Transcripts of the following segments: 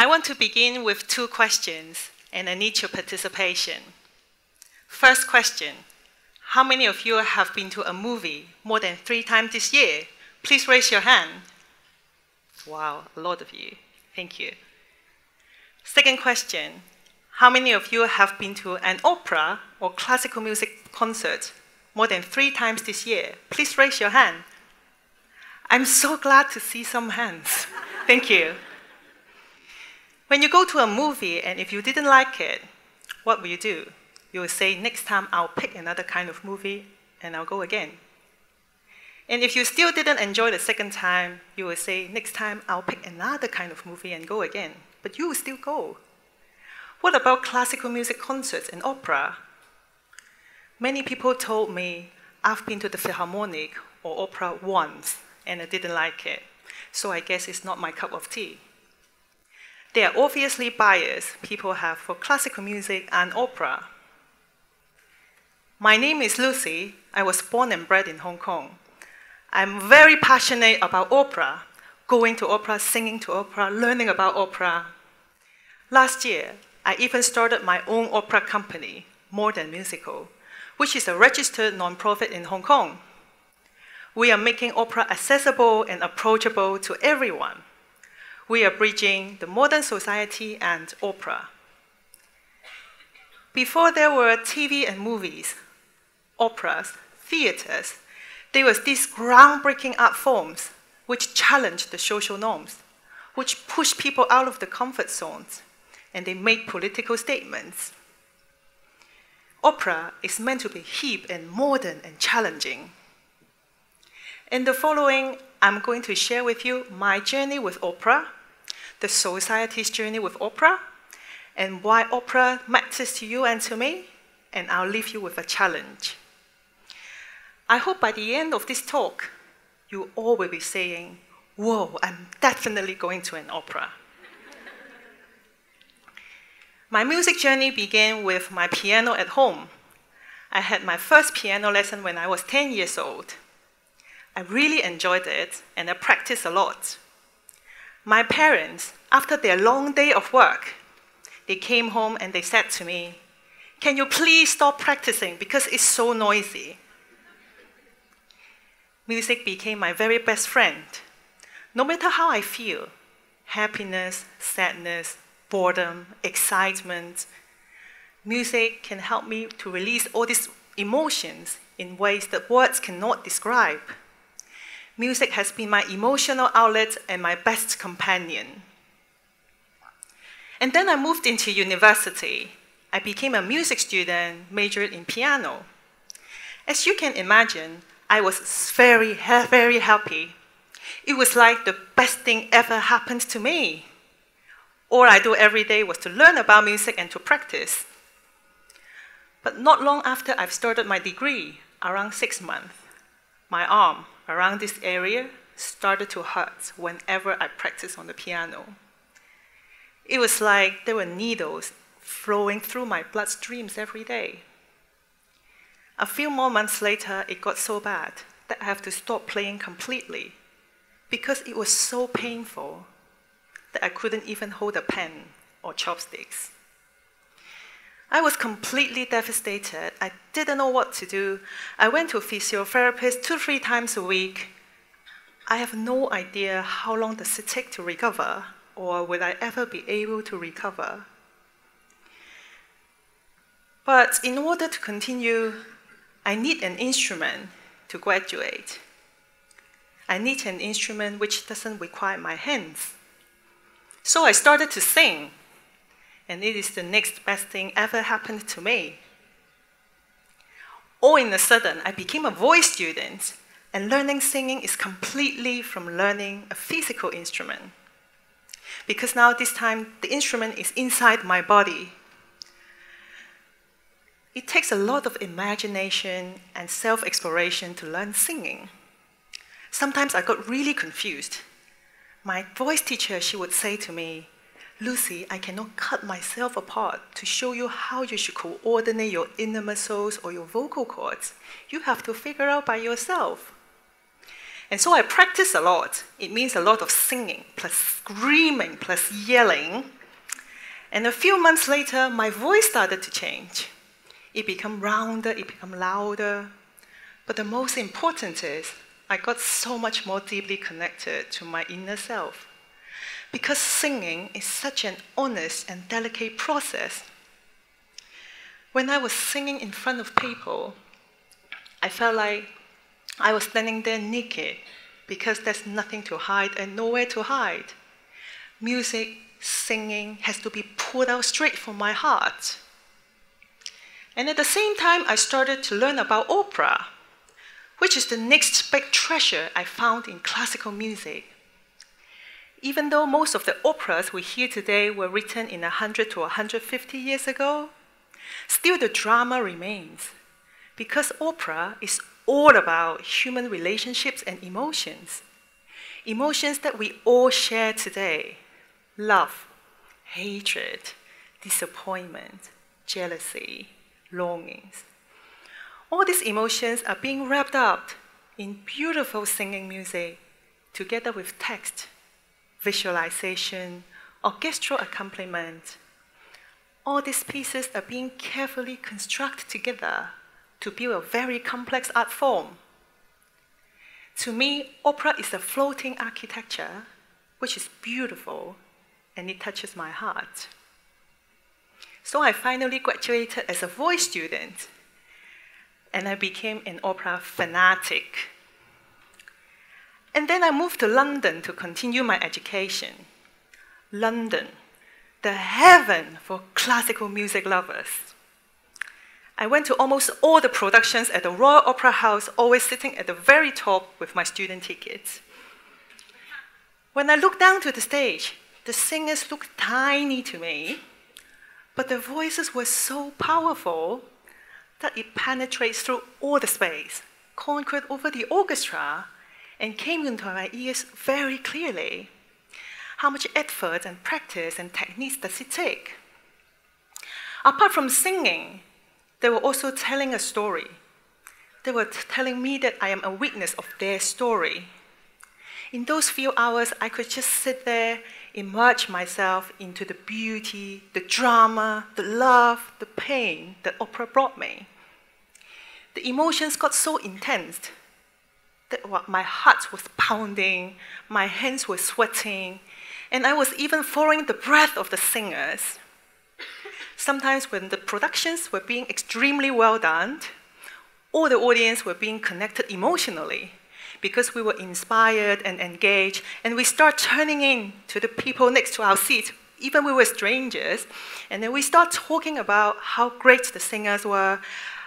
I want to begin with 2 questions, and I need your participation. First question, how many of you have been to a movie more than 3 times this year? Please raise your hand. Wow, a lot of you. Thank you. Second question, how many of you have been to an opera or classical music concert more than 3 times this year? Please raise your hand. I'm so glad to see some hands. Thank you. When you go to a movie and if you didn't like it, what will you do? You will say, next time I'll pick another kind of movie and I'll go again. And if you still didn't enjoy the second time, you will say, next time I'll pick another kind of movie and go again. But you will still go. What about classical music concerts and opera? Many people told me, I've been to the Philharmonic or opera once and I didn't like it. So I guess it's not my cup of tea. There are obviously bias people have for classical music and opera. My name is Lucy. I was born and bred in Hong Kong. I'm very passionate about opera, going to opera, singing to opera, learning about opera. Last year, I even started my own opera company, More Than Musical, which is a registered nonprofit in Hong Kong. We are making opera accessible and approachable to everyone. We are bridging the modern society and opera. Before there were TV and movies, operas, theaters, there was these groundbreaking art forms which challenged the social norms, which pushed people out of the comfort zones, and they made political statements. Opera is meant to be hip and modern and challenging. In the following, I'm going to share with you my journey with opera, the society's journey with opera, and why opera matters to you and to me, and I'll leave you with a challenge. I hope by the end of this talk, you all will be saying, whoa, I'm definitely going to an opera. My music journey began with my piano at home. I had my first piano lesson when I was 10 years old. I really enjoyed it, and I practiced a lot. My parents, after their long day of work, they came home and they said to me, can you please stop practicing because it's so noisy? Music became my very best friend. No matter how I feel, happiness, sadness, boredom, excitement, music can help me to release all these emotions in ways that words cannot describe. Music has been my emotional outlet and my best companion. And then I moved into university. I became a music student, majored in piano. As you can imagine, I was very, very happy. It was like the best thing ever happened to me. All I do every day was to learn about music and to practice. But not long after I've started my degree, around 6 months, my arm around this area started to hurt whenever I practiced on the piano. It was like there were needles flowing through my bloodstreams every day. A few more months later, it got so bad that I have to stop playing completely because it was so painful that I couldn't even hold a pen or chopsticks. I was completely devastated. I didn't know what to do. I went to a physiotherapist 2-3 times a week. I have no idea how long does it take to recover, or will I ever be able to recover. But in order to continue, I need an instrument to graduate. I need an instrument which doesn't require my hands. So I started to sing. And it is the next best thing ever happened to me. All in a sudden, I became a voice student, and learning singing is completely from learning a physical instrument. Because now this time, the instrument is inside my body. It takes a lot of imagination and self-exploration to learn singing. Sometimes I got really confused. My voice teacher, she would say to me, Lucy, I cannot cut myself apart to show you how you should coordinate your inner muscles or your vocal cords. You have to figure out by yourself. And so I practiced a lot. It means a lot of singing, plus screaming, plus yelling. And a few months later, my voice started to change. It became rounder, it became louder. But the most important is, I got so much more deeply connected to my inner self. Because singing is such an honest and delicate process. When I was singing in front of people, I felt like I was standing there naked because there's nothing to hide and nowhere to hide. Music, singing has to be pulled out straight from my heart. And at the same time, I started to learn about opera, which is the next big treasure I found in classical music. Even though most of the operas we hear today were written in 100 to 150 years ago, still the drama remains, because opera is all about human relationships and emotions. Emotions that we all share today: love, hatred, disappointment, jealousy, longings. All these emotions are being wrapped up in beautiful singing music, together with text, visualization, orchestral accompaniment. All these pieces are being carefully constructed together to build a very complex art form. To me, opera is a floating architecture, which is beautiful, and it touches my heart. So I finally graduated as a voice student, and I became an opera fanatic. And then I moved to London to continue my education. London, the heaven for classical music lovers. I went to almost all the productions at the Royal Opera House, always sitting at the very top with my student tickets. When I looked down to the stage, the singers looked tiny to me, but their voices were so powerful that it penetrates through all the space, conquered over the orchestra, and came into my ears very clearly. How much effort and practice and techniques does it take? Apart from singing, they were also telling a story. They were telling me that I am a witness of their story. In those few hours, I could just sit there, immerse myself into the beauty, the drama, the love, the pain that opera brought me. The emotions got so intense that my heart was pounding, my hands were sweating, and I was even following the breath of the singers. Sometimes when the productions were being extremely well done, all the audience were being connected emotionally because we were inspired and engaged, and we start turning in to the people next to our seats, even we were strangers, and then we start talking about how great the singers were,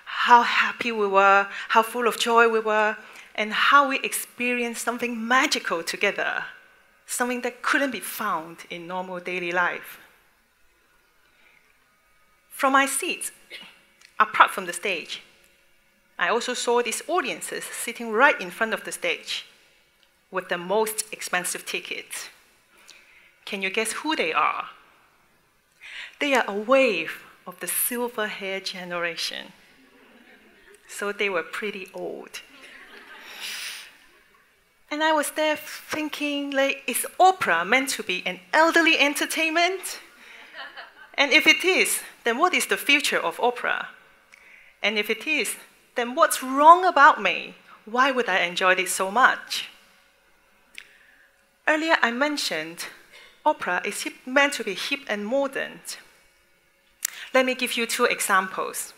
how happy we were, how full of joy we were, and how we experienced something magical together, something that couldn't be found in normal daily life. From my seat, apart from the stage, I also saw these audiences sitting right in front of the stage with the most expensive tickets. Can you guess who they are? They are a wave of the silver hair generation. So they were pretty old. And I was there thinking, like, is opera meant to be an elderly entertainment? And if it is, then what is the future of opera? And if it is, then what's wrong about me? Why would I enjoy it so much? Earlier I mentioned opera is meant to be hip and modern. Let me give you two examples.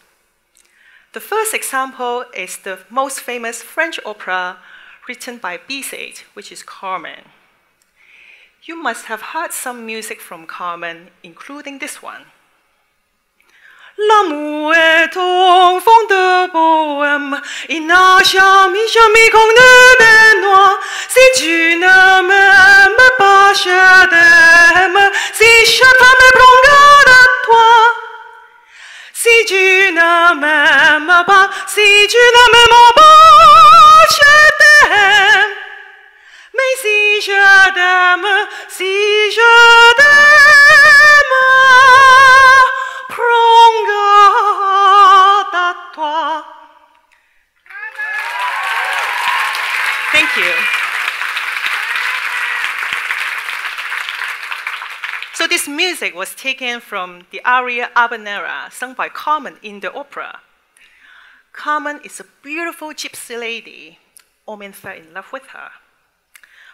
The first example is the most famous French opera written by Bizet, which is Carmen. You must have heard some music from Carmen, including this one. L'amour est enfant de bohème, il n'a jamais connu de noix. Si tu ne m'aimes pas, je t'aime, si je t'aime, prends garde à toi. Si tu ne m'aimes pas, si tu ne m'aimes pas, je t'aime. Mais si je t'aime, si je t'aime, prends garde à toi. Thank Thank you. So this music was taken from the aria Habanera, sung by Carmen in the opera. Carmen is a beautiful gypsy lady. All men fell in love with her.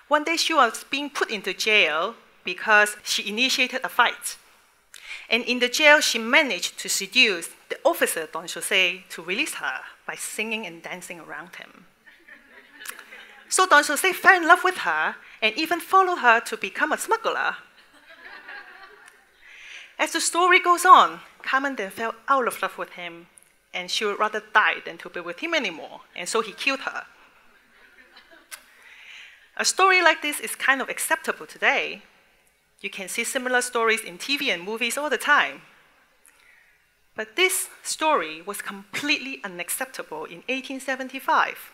One day she was being put into jail because she initiated a fight. And in the jail, she managed to seduce the officer, Don Jose, to release her by singing and dancing around him. So Don Jose fell in love with her and even followed her to become a smuggler. As the story goes on, Carmen then fell out of love with him, and she would rather die than to be with him anymore, and so he killed her. A story like this is kind of acceptable today. You can see similar stories in TV and movies all the time. But this story was completely unacceptable in 1875.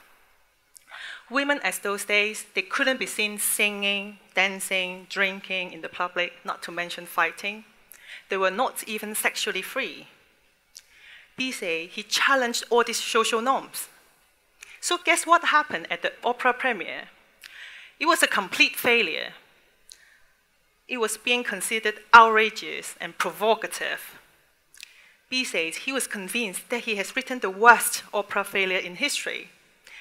Women as those days, they couldn't be seen singing, dancing, drinking in the public, not to mention fighting. They were not even sexually free. Bizet, he challenged all these social norms. So guess what happened at the opera premiere? It was a complete failure. It was being considered outrageous and provocative. Bizet, he was convinced that he has written the worst opera failure in history,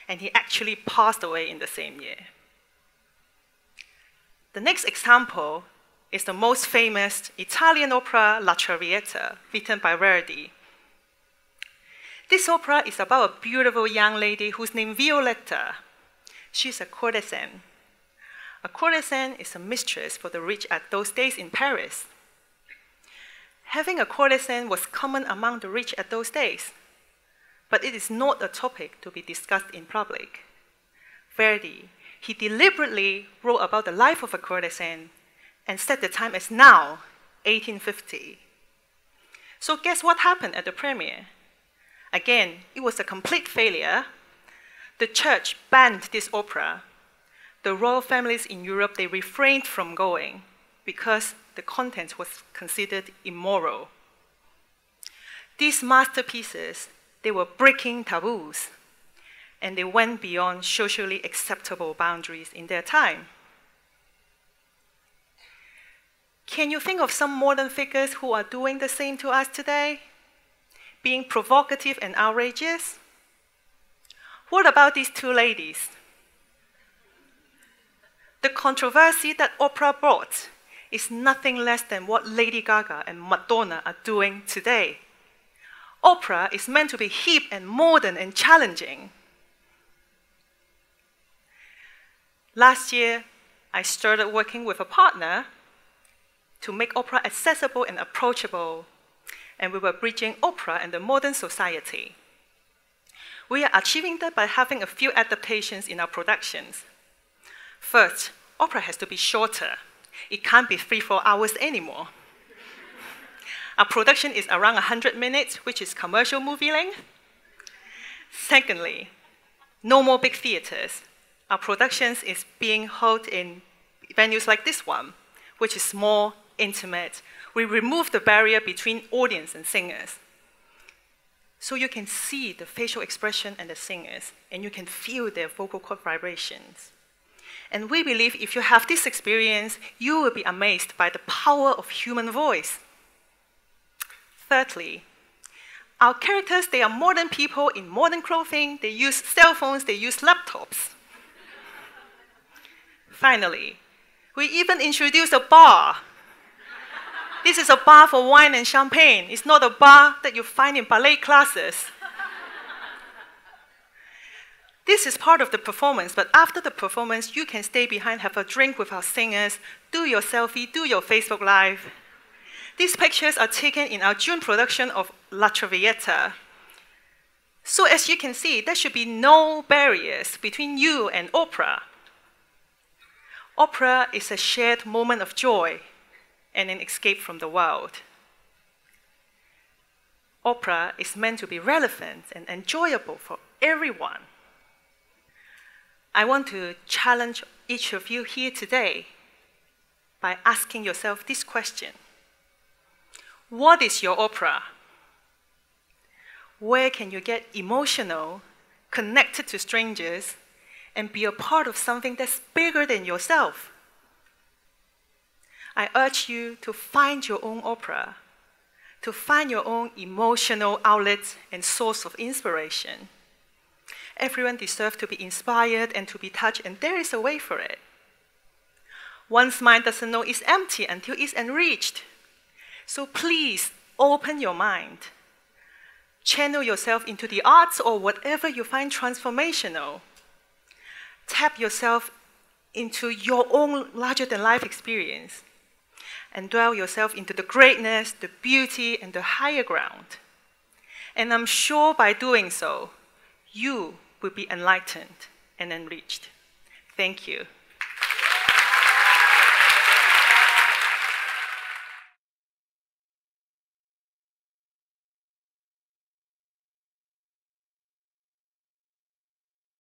and he actually passed away in the same year. The next example is the most famous Italian opera, La Traviata, written by Verdi. This opera is about a beautiful young lady who's named Violetta. She's a courtesan. A courtesan is a mistress for the rich at those days in Paris. Having a courtesan was common among the rich at those days, but it is not a topic to be discussed in public. Verdi, he deliberately wrote about the life of a courtesan and set the time as now, 1850. So guess what happened at the premiere? Again, it was a complete failure. The church banned this opera. The royal families in Europe, they refrained from going because the content was considered immoral. These masterpieces, they were breaking taboos, and they went beyond socially acceptable boundaries in their time. Can you think of some modern figures who are doing the same to us today? Being provocative and outrageous? What about these two ladies? The controversy that opera brought is nothing less than what Lady Gaga and Madonna are doing today. Opera is meant to be hip and modern and challenging. Last year, I started working with a partner to make opera accessible and approachable, and we were bridging opera and the modern society. We are achieving that by having a few adaptations in our productions. First, opera has to be shorter. It can't be 3-4 hours anymore. Our production is around 100 minutes, which is commercial movie length. Secondly, no more big theaters. Our productions is being held in venues like this one, which is small, intimate. We remove the barrier between audience and singers. So you can see the facial expression and the singers, and you can feel their vocal cord vibrations. And we believe if you have this experience, you will be amazed by the power of human voice. Thirdly, our characters, they are modern people in modern clothing. They use cell phones, they use laptops. Finally, we even introduced a bar. This is a bar for wine and champagne. It's not a bar that you find in ballet classes. This is part of the performance, but after the performance, you can stay behind, have a drink with our singers, do your selfie, do your Facebook Live. These pictures are taken in our June production of La Traviata. So as you can see, there should be no barriers between you and opera. Opera is a shared moment of joy and an escape from the world. Opera is meant to be relevant and enjoyable for everyone. I want to challenge each of you here today by asking yourself this question. What is your opera? Where can you get emotional, connected to strangers, and be a part of something that's bigger than yourself. I urge you to find your own opera, to find your own emotional outlet and source of inspiration. Everyone deserves to be inspired and to be touched, and there is a way for it. One's mind doesn't know it's empty until it's enriched. So please open your mind. Channel yourself into the arts or whatever you find transformational. Tap yourself into your own larger-than-life experience and dwell yourself into the greatness, the beauty, and the higher ground. And I'm sure by doing so, you will be enlightened and enriched. Thank you.